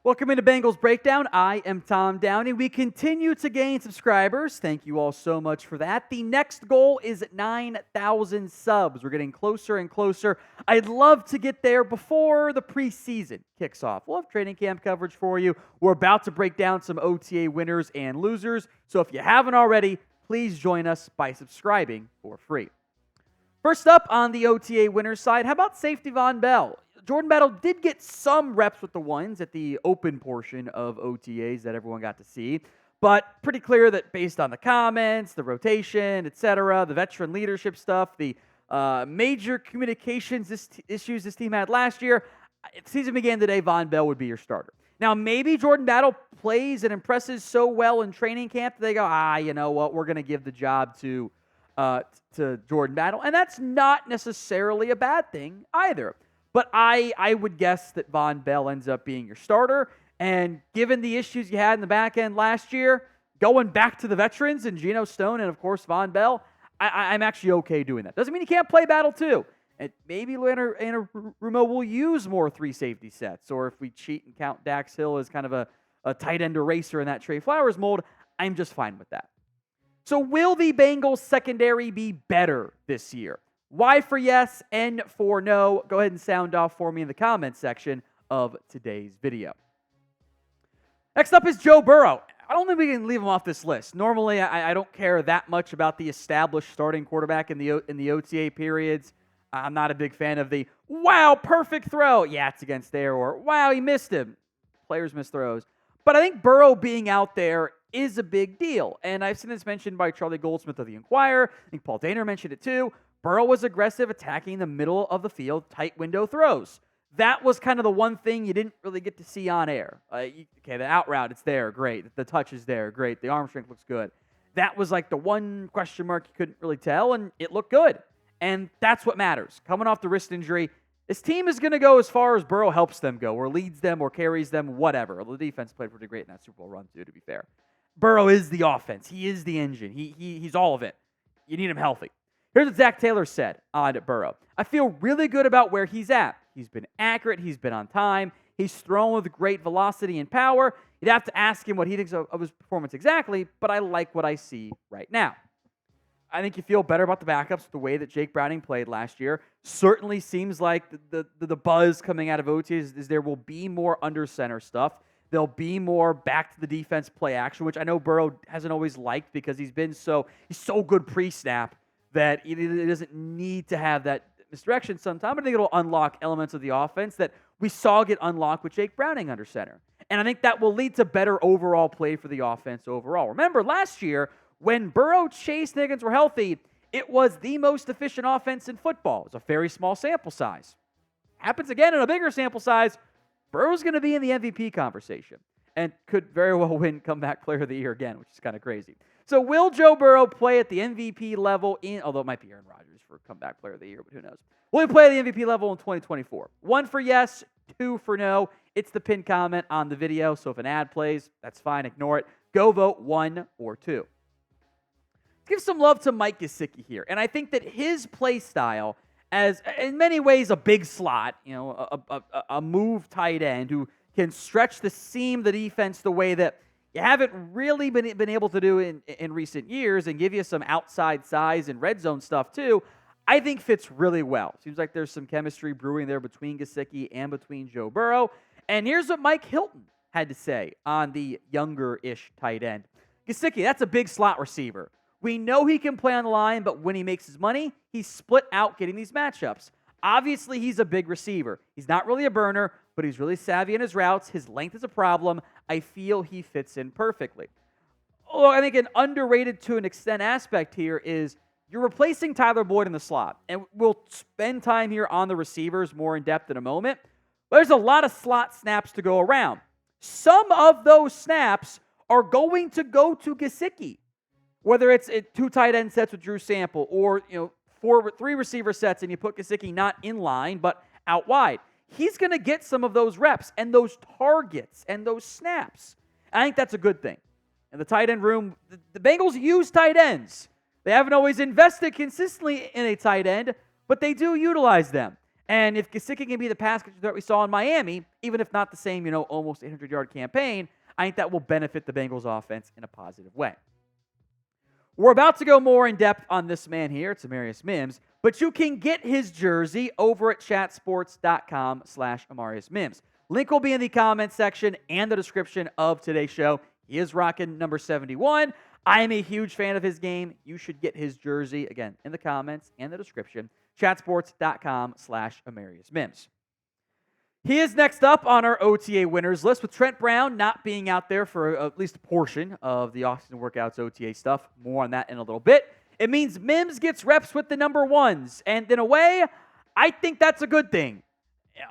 Welcome into Bengals Breakdown. I am Tom Downey. We continue to gain subscribers. Thank you all so much for that. The next goal is 9,000 subs. We're getting closer and closer. I'd love to get there before the preseason kicks off. We'll have training camp coverage for you. We're about to break down some OTA winners and losers. So if you haven't already, please join us by subscribing for free. First up on the OTA winners side, how about safety Vonn Bell? Jordan Battle did get some reps with the ones at the open portion of OTAs that everyone got to see, but pretty clear that based on the comments, the rotation, etc., the veteran leadership stuff, the major communications issues this team had last year, if the season began today, Vonn Bell would be your starter. Now, maybe Jordan Battle plays and impresses so well in training camp that they go, you know what, we're going to give the job to Jordan Battle, and that's not necessarily a bad thing either. But I would guess that Vonn Bell ends up being your starter. And given the issues you had in the back end last year, going back to the veterans and Geno Stone and, of course, Vonn Bell, I'm actually okay doing that. Doesn't mean you can't play Battle too. And maybe Andrei will use more three safety sets. Or if we cheat and count Dax Hill as kind of a tight end eraser in that Trey Flowers mold, I'm just fine with that. So will the Bengals secondary be better this year? Y for yes, N for no. Go ahead and sound off for me in the comments section of today's video. Next up is Joe Burrow. I don't think we can leave him off this list. Normally, I don't care that much about the established starting quarterback in the OTA periods. I'm not a big fan of the, wow, perfect throw. Yeah, it's against there. Or, wow, he missed him. Players miss throws. But I think Burrow being out there is a big deal. And I've seen this mentioned by Charlie Goldsmith of the Inquirer. I think Paul Dehner mentioned it too. Burrow was aggressive, attacking the middle of the field, tight window throws. That was kind of the one thing you didn't really get to see on air. Okay, the out route, it's there, great. The touch is there, great. The arm strength looks good. That was like the one question mark you couldn't really tell, and it looked good. And that's what matters. Coming off the wrist injury, this team is going to go as far as Burrow helps them go, or leads them, or carries them, whatever. The defense played pretty great in that Super Bowl run, too, to be fair. Burrow is the offense. He is the engine. He's all of it. You need him healthy. Here's what Zac Taylor said on Burrow. I feel really good about where he's at. He's been accurate. He's been on time. He's thrown with great velocity and power. You'd have to ask him what he thinks of his performance exactly, but I like what I see right now. I think you feel better about the backups with the way that Jake Browning played last year. Certainly seems like the buzz coming out of OTAs is there will be more under center stuff. There'll be more back to the defense play action, which I know Burrow hasn't always liked because he's so good pre-snap that he doesn't need to have that misdirection sometime. But I think it'll unlock elements of the offense that we saw get unlocked with Jake Browning under center. And I think that will lead to better overall play for the offense overall. Remember, last year, when Burrow, Chase, and Higgins were healthy, it was the most efficient offense in football. It's a very small sample size. Happens again in a bigger sample size, Burrow's going to be in the MVP conversation and could very well win Comeback Player of the Year again, which is kind of crazy. So will Joe Burrow play at the MVP level although it might be Aaron Rodgers for Comeback Player of the Year, but who knows? Will he play at the MVP level in 2024? 1 for yes, 2 for no. It's the pinned comment on the video, so if an ad plays, that's fine, ignore it. Go vote 1 or 2. Give some love to Mike Gesicki here, and I think that his play style, as in many ways a big slot, a move tight end who can stretch the seam of the defense the way that you haven't really been able to do in recent years and give you some outside size and red zone stuff too, I think fits really well. Seems like there's some chemistry brewing there between Gesicki and between Joe Burrow. And here's what Mike Hilton had to say on the younger-ish tight end. Gesicki, that's a big slot receiver. We know he can play on the line, but when he makes his money, he's split out getting these matchups. Obviously, he's a big receiver. He's not really a burner, but he's really savvy in his routes. His length is a problem. I feel he fits in perfectly. Oh, I think an underrated to an extent aspect here is you're replacing Tyler Boyd in the slot. And we'll spend time here on the receivers more in depth in a moment. But there's a lot of slot snaps to go around. Some of those snaps are going to go to Gesicki. Whether it's 2 tight end sets with Drew Sample or 3 receiver sets and you put Gesicki not in line but out wide. He's going to get some of those reps and those targets and those snaps. I think that's a good thing. In the tight end room, the Bengals use tight ends. They haven't always invested consistently in a tight end, but they do utilize them. And if Gesicki can be the pass catcher that we saw in Miami, even if not the same, almost 800-yard campaign, I think that will benefit the Bengals offense in a positive way. We're about to go more in depth on this man here. It's Amarius Mims, but you can get his jersey over at chatsports.com/Amarius Mims. Link will be in the comments section and the description of today's show. He is rocking number 71. I am a huge fan of his game. You should get his jersey, again, in the comments and the description. Chatsports.com/Amarius Mims. He is next up on our OTA winners list, with Trent Brown not being out there for at least a portion of the off-season workouts OTA stuff. More on that in a little bit. It means Mims gets reps with the number ones, and in a way, I think that's a good thing.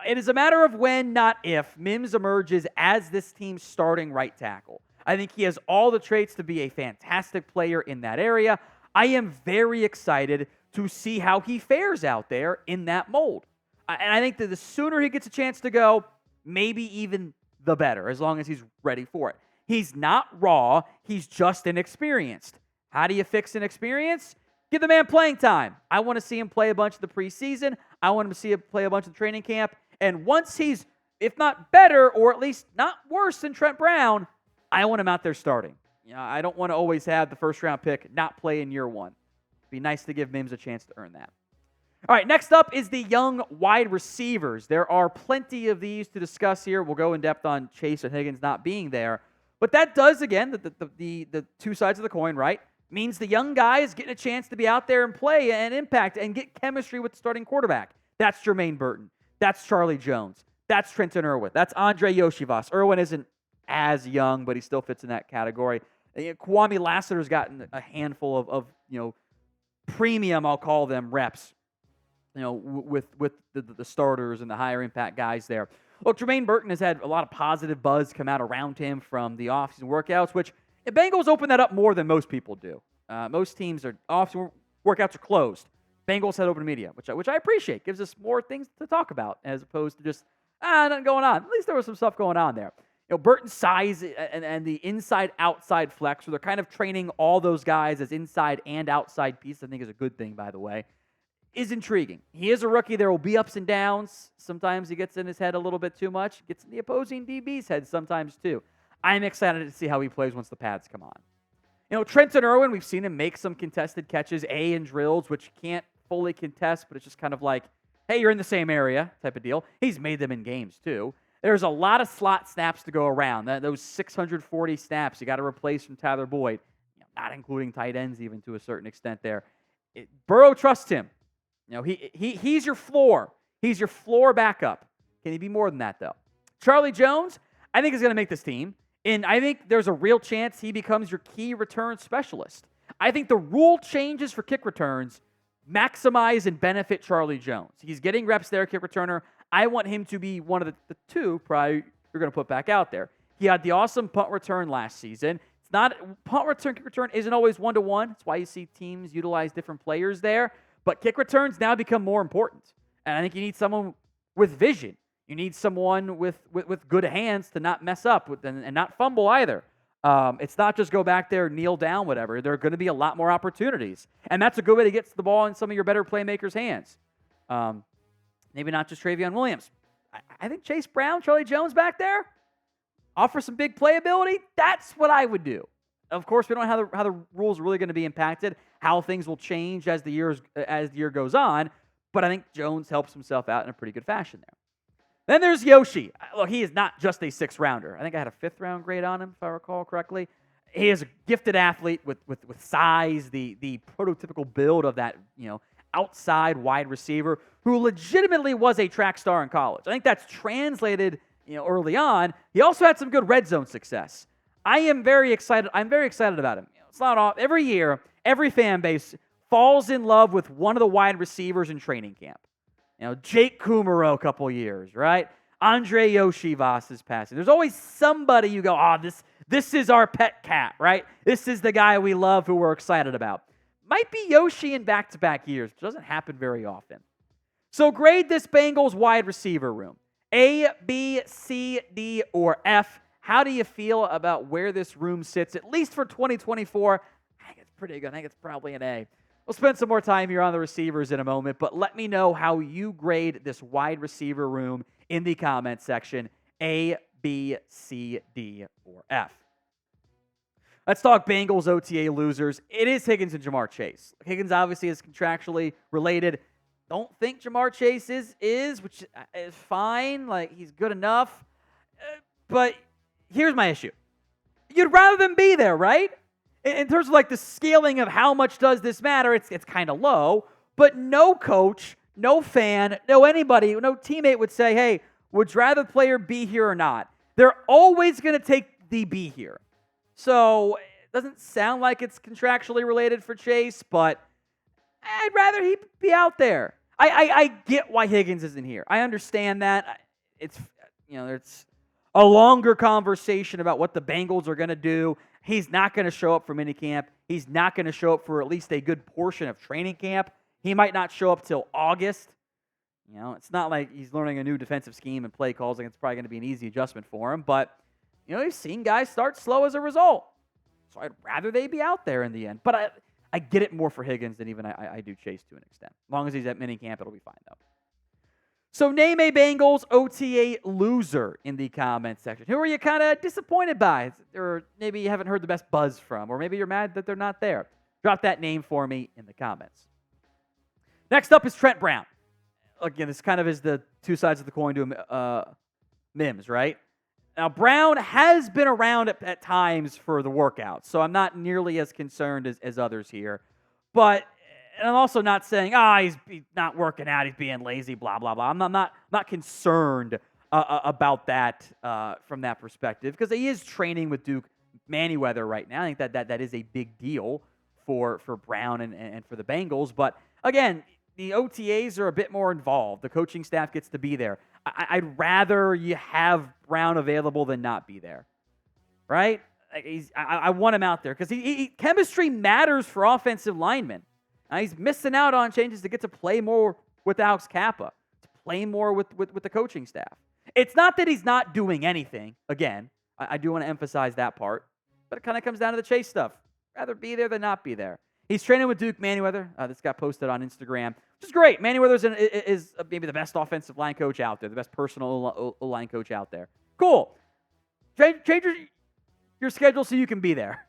It is a matter of when, not if, Mims emerges as this team's starting right tackle. I think he has all the traits to be a fantastic player in that area. I am very excited to see how he fares out there in that mold. And I think that the sooner he gets a chance to go, maybe even the better, as long as he's ready for it. He's not raw. He's just inexperienced. How do you fix inexperience? Give the man playing time. I want to see him play a bunch of the preseason. I want him to see him play a bunch of the training camp. And once he's, if not better, or at least not worse than Trent Brown, I want him out there starting. I don't want to always have the first-round pick not play in year one. It'd be nice to give Mims a chance to earn that. All right, next up is the young wide receivers. There are plenty of these to discuss here. We'll go in depth on Chase and Higgins not being there. But that does, again, the two sides of the coin, right? Means the young guys getting a chance to be out there and play and impact and get chemistry with the starting quarterback. That's Jermaine Burton. That's Charlie Jones. That's Trenton Irwin. That's Andrei Iosivas. Irwin isn't as young, but he still fits in that category. Kwame Lassiter's gotten a handful of premium, I'll call them, reps, with the starters and the higher impact guys there. Look, Jermaine Burton has had a lot of positive buzz come out around him from the offseason workouts, which the Bengals open that up more than most people do. Most teams are offseason workouts are closed. Bengals had open media, which I appreciate. Gives us more things to talk about as opposed to just, nothing going on. At least there was some stuff going on there. Burton's size and the inside-outside flex, where they're kind of training all those guys as inside and outside pieces, I think is a good thing, by the way, is intriguing. He is a rookie. There will be ups and downs. Sometimes he gets in his head a little bit too much. Gets in the opposing DB's head sometimes too. I'm excited to see how he plays once the pads come on. Trenton Irwin, we've seen him make some contested catches, in drills, which can't fully contest, but it's just kind of like, hey, you're in the same area type of deal. He's made them in games too. There's a lot of slot snaps to go around. Those 640 snaps you got to replace from Tyler Boyd, not including tight ends even to a certain extent there. Burrow trusts him. He's your floor. He's your floor backup. Can he be more than that, though? Charlie Jones, I think, is going to make this team. And I think there's a real chance he becomes your key return specialist. I think the rule changes for kick returns maximize and benefit Charlie Jones. He's getting reps there, kick returner. I want him to be one of the two probably you're going to put back out there. He had the awesome punt return last season. It's not punt return, kick return isn't always one-to-one. That's why you see teams utilize different players there. But kick returns now become more important. And I think you need someone with vision. You need someone with good hands to not mess up and not fumble either. It's not just go back there, kneel down, whatever. There are going to be a lot more opportunities. And that's a good way to get the ball in some of your better playmakers' hands. Maybe not just Travion Williams. I think Chase Brown, Charlie Jones back there, offer some big playability. That's what I would do. Of course, we don't know how the rules are really going to be impacted, how things will change as the year goes on. But I think Jones helps himself out in a pretty good fashion there. Then there's Yoshi. Look, he is not just a 6th-rounder. I think I had a 5th-round grade on him, if I recall correctly. He is a gifted athlete with size, the prototypical build of that, outside wide receiver who legitimately was a track star in college. I think that's translated, early on. He also had some good red zone success. I am very excited. I'm very excited about him. It's not all, every year, every fan base falls in love with one of the wide receivers in training camp. Jake Kumaro a couple years, right? Andrei Iosivas is passing. There's always somebody you go, this is our pet cat, right? This is the guy we love who we're excited about. Might be Yoshi in back-to-back years, which doesn't happen very often. So grade this Bengals wide receiver room. A, B, C, D, or F. How do you feel about where this room sits, at least for 2024? I think it's pretty good. I think it's probably an A. We'll spend some more time here on the receivers in a moment, but let me know how you grade this wide receiver room in the comment section. A, B, C, D, or F. Let's talk Bengals OTA losers. It is Higgins and Ja'Marr Chase. Higgins obviously is contractually related. Don't think Ja'Marr Chase is, which is fine. Like, he's good enough. But here's my issue. You'd rather them be there, right? In terms of like the scaling of how much does this matter, it's kind of low. But no coach, no fan, no anybody, no teammate would say, hey, would you rather the player be here or not? They're always going to take the be here. So it doesn't sound like it's contractually related for Chase, but I'd rather he be out there. I get why Higgins isn't here. I understand that. It's a longer conversation about what the Bengals are going to do. He's not going to show up for minicamp. He's not going to show up for at least a good portion of training camp. He might not show up till August. It's not like he's learning a new defensive scheme and play calls. Like, it's probably going to be an easy adjustment for him. But, you've seen guys start slow as a result. So I'd rather they be out there in the end. But I get it more for Higgins than even I do Chase to an extent. As long as he's at minicamp, it'll be fine, though. So name a Bengals OTA loser in the comment section. Who are you kind of disappointed by? Or maybe you haven't heard the best buzz from. Or maybe you're mad that they're not there. Drop that name for me in the comments. Next up is Trent Brown. Again, this kind of is the two sides of the coin to Mims, right? Now, Brown has been around at times for the workouts, so I'm not nearly as concerned as others here. But and I'm also not saying, he's not working out, he's being lazy, blah, blah, blah. I'm not concerned about that from that perspective, because he is training with Duke Manyweather right now. I think that is a big deal for Brown and for the Bengals. But again, the OTAs are a bit more involved. The coaching staff gets to be there. I'd rather you have Brown available than not be there, right? I want him out there because chemistry matters for offensive linemen. Now, he's missing out on changes to get to play more with Alex Kappa, to play more with the coaching staff. It's not that he's not doing anything. Again, I do want to emphasize that part, but it kind of comes down to the Chase stuff. Rather be there than not be there. He's training with Duke Manyweather. This got posted on Instagram, which is great. Manyweather is maybe the best offensive line coach out there, the best personal line coach out there. Cool. Change your schedule so you can be there.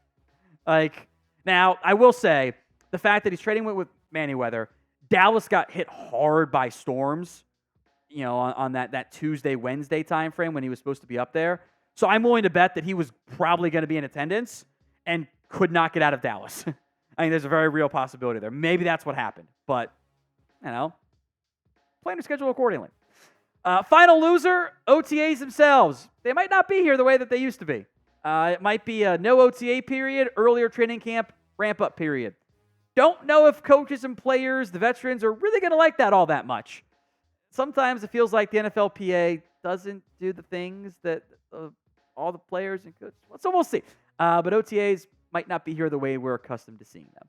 Now, I will say, the fact that he's training with Manyweather, Dallas got hit hard by storms, on that Tuesday, Wednesday time frame when he was supposed to be up there. So I'm willing to bet that he was probably going to be in attendance and could not get out of Dallas. I mean, there's a very real possibility there. Maybe that's what happened. But, plan your schedule accordingly. Final loser, OTAs themselves. They might not be here the way that they used to be. It might be a no OTA period, earlier training camp, ramp-up period. Don't know if coaches and players, the veterans, are really going to like that all that much. Sometimes it feels like the NFLPA doesn't do the things that all the players and coaches. So we'll see. But OTAs might not be here the way we're accustomed to seeing them.